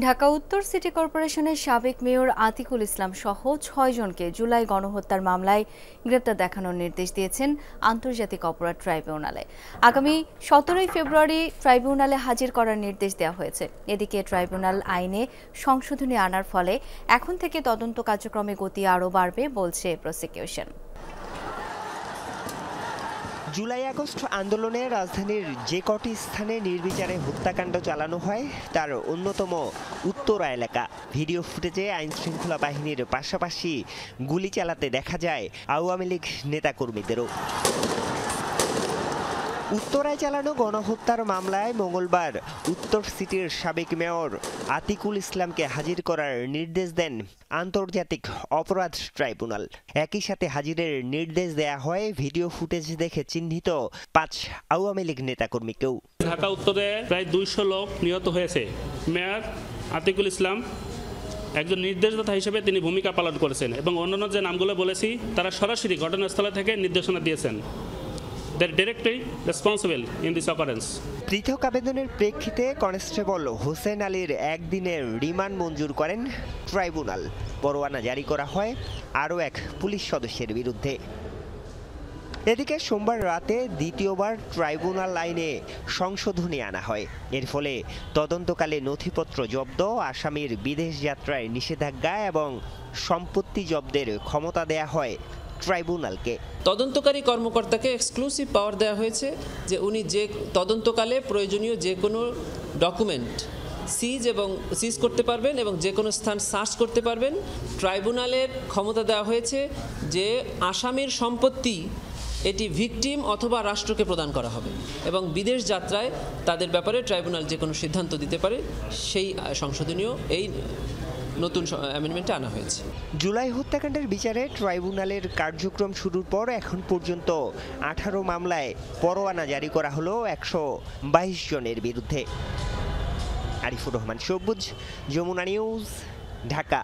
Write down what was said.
ঢাকা উত্তর সিটি কর্পোরেশনের সাবেক মেয়র আতিকুল ইসলাম সহ ৬ জনকে জুলাই গণহত্যার মামলায় গ্রেপ্তার দেখানোর নির্দেশ দিয়েছেন আন্তর্জাতিক অপরাধ ট্রাইব্যুনালে। আগামী ১৭ ফেব্রুয়ারি ট্রাইব্যুনালে হাজির করার নির্দেশ দেওয়া হয়েছে। এদিকে ট্রাইব্যুনাল আইনে সংশোধনী আনার ফলে এখন থেকে তদন্ত কার্যক্রমে গতি আরও বাড়বে বলছে প্রসিকিউশন। জুলাই আগস্ট আন্দোলনে রাজধানীর যে কটি স্থানে নির্বিচারে হত্যাকাণ্ড চালানো হয় তার অন্যতম উত্তরা এলাকা। ভিডিও ফুটেজে আইনশৃঙ্খলা বাহিনীর পাশাপাশি গুলি চালাতে দেখা যায় আওয়ামী লীগ নেতাকর্মীদেরও। উত্তরায় চালানো গণহত্যার মামলায় মঙ্গলবার উত্তর সিটির সাবেক মেয়র আতিকুল ইসলামকে হাজির করার নির্দেশ দেন আন্তর্জাতিক অপরাধ ট্রাইব্যুনাল। একই সাথে হাজিরের নির্দেশ দেয়া হয় ভিডিও ফুটেজ দেখে চিহ্নিত ৫ আওয়ামী লীগ নেতাকর্মীকেও। ঢাকা উত্তরে প্রায় ২০০ লোক নিহত হয়েছে। মেয়র আতিকুল ইসলাম একজন নির্দেশদাতা হিসেবে তিনি ভূমিকা পালন করেছেন এবং অন্যান্য যে নামগুলো বলেছি তারা সরাসরি ঘটনাস্থলে থেকে নির্দেশনা দিয়েছেন। পৃথক আবেদনের প্রেক্ষিতে কনস্টেবল হোসেন আলীর একদিনের রিমান্ড মঞ্জুর করেন ট্রাইব্যুনাল। পরোয়ানা জারি করা হয় আরও এক পুলিশ সদস্যের বিরুদ্ধে। এদিকে সোমবার রাতে দ্বিতীয়বার ট্রাইব্যুনাল আইনে সংশোধনী আনা হয়। এর ফলে তদন্তকালে নথিপত্র জব্দ, আসামির বিদেশ যাত্রায় নিষেধাজ্ঞা এবং সম্পত্তি জব্দের ক্ষমতা দেয়া হয় ট্রাইব্যুনালকে। তদন্তকারী কর্মকর্তাকে এক্সক্লুসিভ পাওয়ার দেওয়া হয়েছে যে উনি যে তদন্তকালে প্রয়োজনীয় যে কোনো ডকুমেন্ট সিজ করতে পারবেন এবং যে কোনো স্থান সার্চ করতে পারবেন। ট্রাইব্যুনালের ক্ষমতা দেওয়া হয়েছে যে আসামির সম্পত্তি এটি ভিকটিম অথবা রাষ্ট্রকে প্রদান করা হবে এবং বিদেশ যাত্রায় তাদের ব্যাপারে ট্রাইব্যুনাল যে কোনো সিদ্ধান্ত দিতে পারে। সেই সংশোধনীয় এই নতুন অ্যামেন্ডমেন্টে আনা হয়েছে। জুলাই হত্যাকাণ্ডের বিচারে ট্রাইব্যুনালের কার্যক্রম শুরুর পর এখন পর্যন্ত ১৮ মামলায় পরোয়ানা জারি করা হলো ১২২ জনের বিরুদ্ধে। আরিফুর রহমান সবুজ, যমুনা নিউজ, ঢাকা।